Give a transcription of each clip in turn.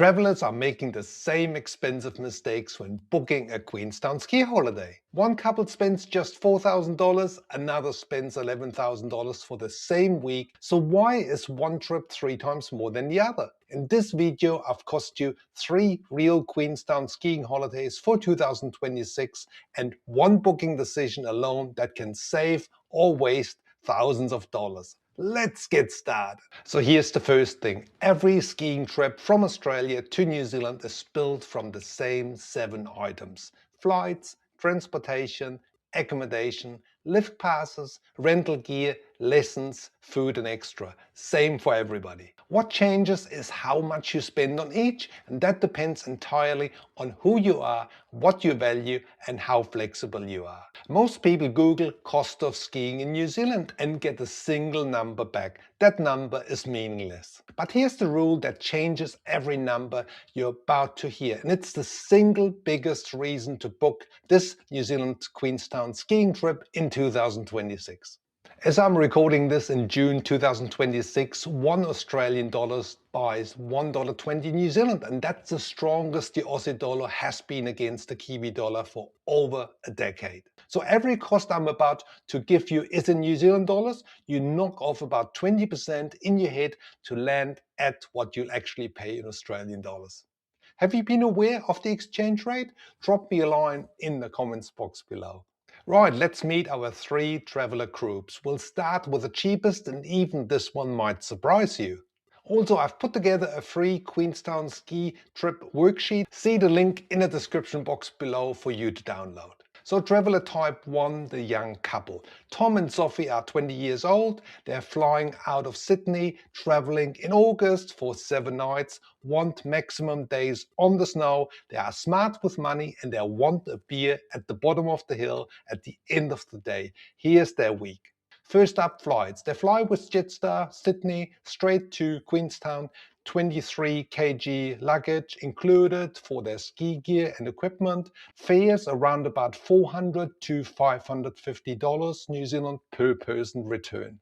Travelers are making the same expensive mistakes when booking a Queenstown ski holiday. One couple spends just $4,000, another spends $11,000 for the same week. So why is one trip 3 times more than the other? In this video, I've cost you 3 real Queenstown skiing holidays for 2026 and one booking decision alone that can save or waste thousands of dollars. Let's get started. So here's the first thing. Every skiing trip from Australia to New Zealand is built from the same 7 items. Flights, transportation, accommodation, lift passes, rental gear, lessons, food and extra. Same for everybody. What changes is how much you spend on each, and that depends entirely on who you are, what you value and how flexible you are. Most people Google cost of skiing in New Zealand and get a single number back. That number is meaningless. But here's the rule that changes every number you're about to hear, and it's the single biggest reason to book this New Zealand Queenstown skiing trip in 2026. As I'm recording this in June 2026, $1 Australian buys $1.20 New Zealand, and that's the strongest the Aussie dollar has been against the Kiwi dollar for over a decade. So every cost I'm about to give you is in New Zealand dollars. You knock off about 20% in your head to land at what you'll actually pay in Australian dollars. Have you been aware of the exchange rate? Drop me a line in the comments box below. Right, let's meet our 3 traveler groups. We'll start with the cheapest, and even this one might surprise you. Also, I've put together a free Queenstown ski trip worksheet. See the link in the description box below for you to download. So traveler type 1, the young couple. Tom and Sophie are 20 years old. They're flying out of Sydney, traveling in August for 7 nights, want maximum days on the snow. They are smart with money and they want a beer at the bottom of the hill at the end of the day. Here's their week. First up, flights. They fly with Jetstar, Sydney, straight to Queenstown. 23 kg luggage included for their ski gear and equipment. Fares around about $400 to $550 New Zealand per person return.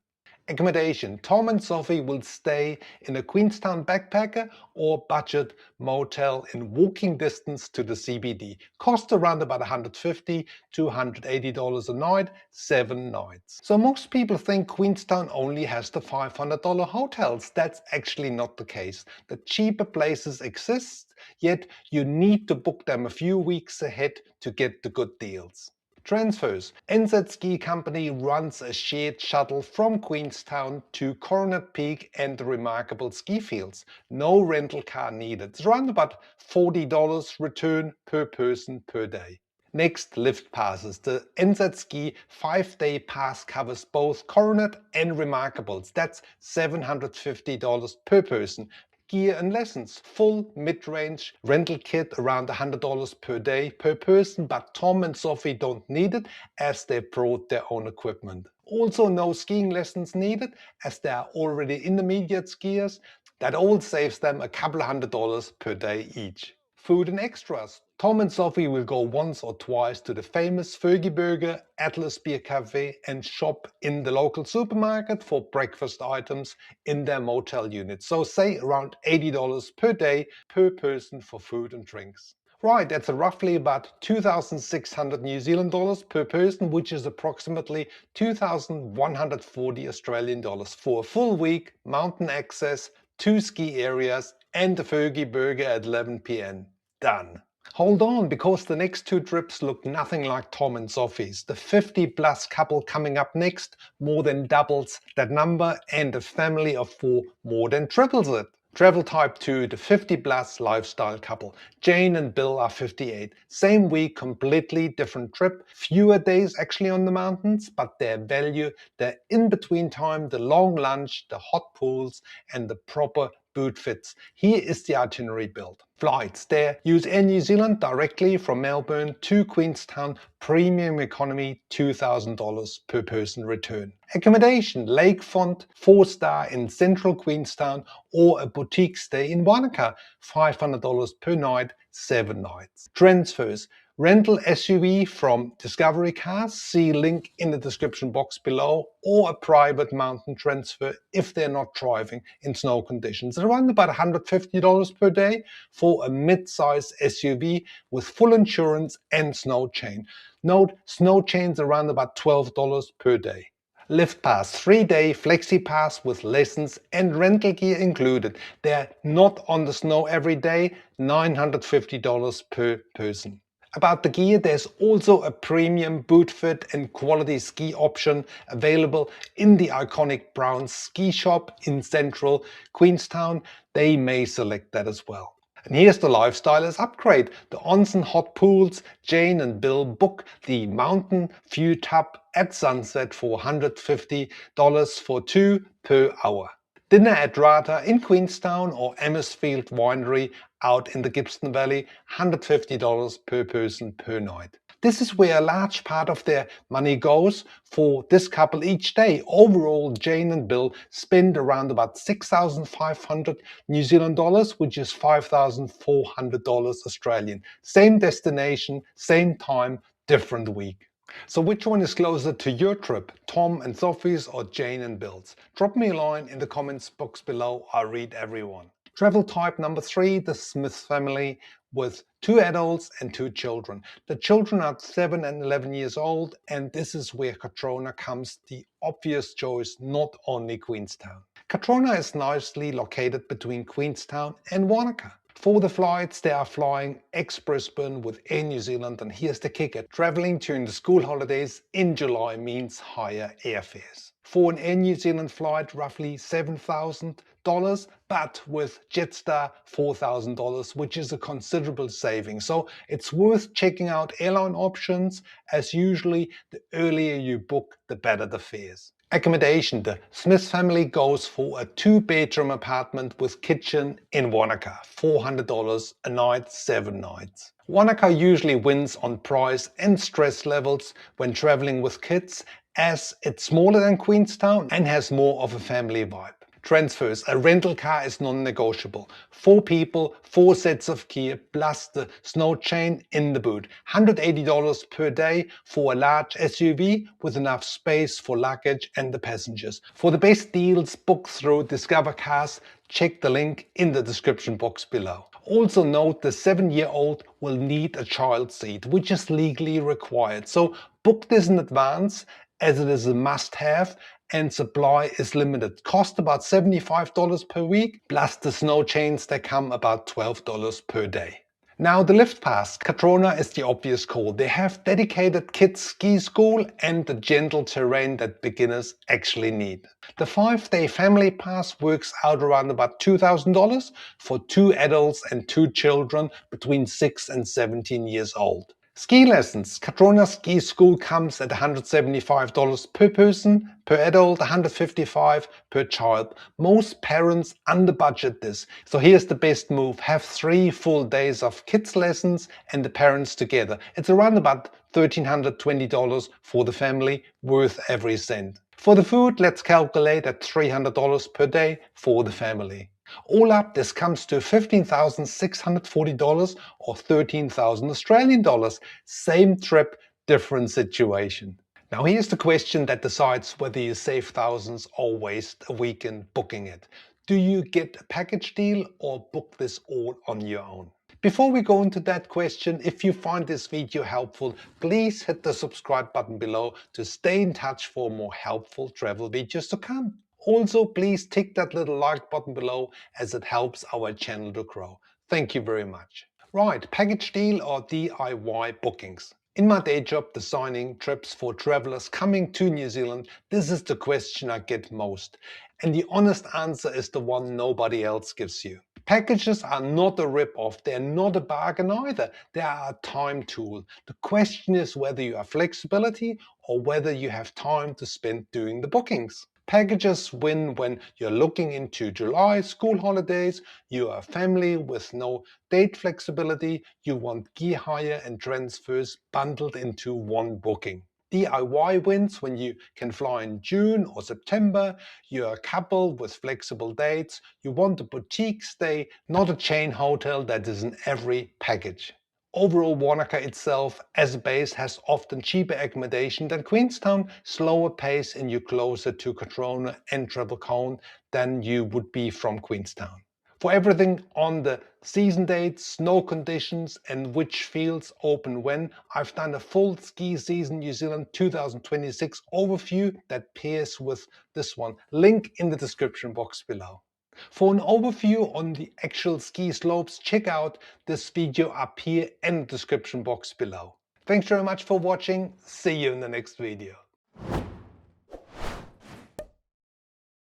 Accommodation. Tom and Sophie will stay in a Queenstown backpacker or budget motel in walking distance to the CBD. Cost around about $150 to $180 a night, 7 nights. So most people think Queenstown only has the $500 hotels. That's actually not the case. The cheaper places exist, yet you need to book them a few weeks ahead to get the good deals. Transfers. 𝗬𝗁𝒃 company runs a shared shuttle from Queenstown to Coronet Peak and the remarkable ski fields. No rental car needed. It's around about $40 return per person per day. Next, lift passes. The 𝗬𝗁𝒃 5-day pass covers both Coronet and Remarkables. That's $750 per person. Gear and lessons. Full mid-range rental kit around $100 per day per person, but Tom and Sophie don't need it as they brought their own equipment. Also no skiing lessons needed as they are already intermediate skiers. That all saves them a couple $100 per day each. Food and extras. Tom and Sophie will go once or twice to the famous 𝗺𝗑𝗃 burger, 𝗦𝗧𝗃 beer cafe and shop in the local supermarket for breakfast items in their motel unit. So say around $80 per day per person for food and drinks. Right, that's roughly about 2,600 New Zealand dollars per person, which is approximately 2,140 Australian dollars for a full week, mountain access, 2 ski areas and the 𝗺𝗃𝗃 burger at 11 p.m. Done. Hold on, because the next 2 trips look nothing like Tom and Sophie's. The 50+ couple coming up next more than doubles that number, and a family of 4 more than triples it. Travel type 2, the 50+ lifestyle couple. Jane and Bill are 58. Same week, completely different trip. Fewer days actually on the mountains, but their value, their in-between time, the long lunch, the hot pools and the proper boot fits. Here is the itinerary build. Flights. There, use Air New Zealand directly from Melbourne to Queenstown, premium economy, $2,000 per person return. Accommodation, lakefront, 4-star in central Queenstown or a boutique stay in Wanaka, $500 per night, 7 nights. Transfers. Rental SUV from Discovery Cars, see link in the description box below, or a private mountain transfer if they're not driving in snow conditions. It's around about $150 per day for a mid-size SUV with full insurance and snow chain. Note, snow chain's around about $12 per day. Lift Pass, 3-day Flexi Pass with lessons and rental gear included. They're not on the snow every day, $950 per person. About the gear, there's also a premium boot fit and quality ski option available in the iconic brown ski shop in central Queenstown. They may select that as well. And here's the lifestylers upgrade. The onsen hot pools, Jane and Bill book the mountain view tub at sunset for $150 for 2 per hour. Dinner at 𝗬𝗏 in Queenstown or 𝗬𝗏𝘆𝗶𝗆 Winery out in the Gibson Valley, $150 per person per night. This is where a large part of their money goes for this couple each day. Overall, Jane and Bill spend around about 6,500 New Zealand dollars, which is 5,400 Australian. Same destination, same time, different week. So which one is closer to your trip, Tom and Sophie's or Jane and Bill's? Drop me a line in the comments box below, I read everyone. Travel type number 3, the Smith family with 2 adults and 2 children. The children are 7 and 11 years old, and this is where 𝗏𝗏𝗃 comes the obvious choice, not only Queenstown. 𝗏𝗏𝗃 is nicely located between Queenstown and Wanaka. For the flights, they are flying ex-Brisbane with Air New Zealand, and here's the kicker. Traveling during the school holidays in July means higher airfares. For an Air New Zealand flight, roughly $7,000, but with Jetstar $4,000, which is a considerable saving. So it's worth checking out airline options, as usually the earlier you book, the better the fares. Accommodation. The Smith family goes for a 2-bedroom apartment with kitchen in Wanaka, $400 a night, 7 nights. Wanaka usually wins on price and stress levels when traveling with kids, as it's smaller than Queenstown and has more of a family vibe. Transfers. A rental car is non-negotiable. 4 people, 4 sets of gear plus the snow chain in the boot. $180 per day for a large SUV with enough space for luggage and the passengers. For the best deals, book through Discover Cars. Check the link in the description box below. Also note the 7-year-old will need a child seat, which is legally required. So book this in advance, as it is a must-have and supply is limited. Cost about $75 per week, plus the snow chains that come about $12 per day. Now the Lift Pass. 𝗏𝗏𝗃 is the obvious call. They have dedicated kids ski school and the gentle terrain that beginners actually need. The 5-day family pass works out around about $2,000 for 2 adults and 2 children between 6 and 17 years old. Ski lessons. 𝗏𝗏𝗃 ski school comes at $175 per person, per adult, $155 per child. Most parents under budget this. So here's the best move. Have 3 full days of kids lessons and the parents together. It's around about $1,320 for the family, worth every cent. For the food, let's calculate at $300 per day for the family. All up, this comes to $15,640 or 13,000 Australian dollars. Same trip, different situation. Now here's the question that decides whether you save thousands or waste a weekend booking it. Do you get a package deal or book this all on your own? Before we go into that question, if you find this video helpful, please hit the subscribe button below to stay in touch for more helpful travel videos to come. Also, please tick that little like button below, as it helps our channel to grow. Thank you very much. Right, package deal or DIY bookings. In my day job designing trips for travelers coming to New Zealand, this is the question I get most. And the honest answer is the one nobody else gives you. Packages are not a rip-off, they're not a bargain either, they are a time tool. The question is whether you have flexibility or whether you have time to spend doing the bookings. Packages win when you're looking into July school holidays, you're a family with no date flexibility, you want gear hire and transfers bundled into one booking. DIY wins when you can fly in June or September, you're a couple with flexible dates, you want a boutique stay, not a chain hotel that is in every package. Overall, 𝗤𝗏𝗂 itself as a base has often cheaper accommodation than Queenstown, slower pace, and you're closer to Quadrona and Treble Cone than you would be from Queenstown. For everything on the season dates, snow conditions, and which fields open when, I've done a full ski season New Zealand 2026 overview that pairs with this one. Link in the description box below. For an overview on the actual ski slopes, check out this video up here in the description box below. Thanks very much for watching. See you in the next video.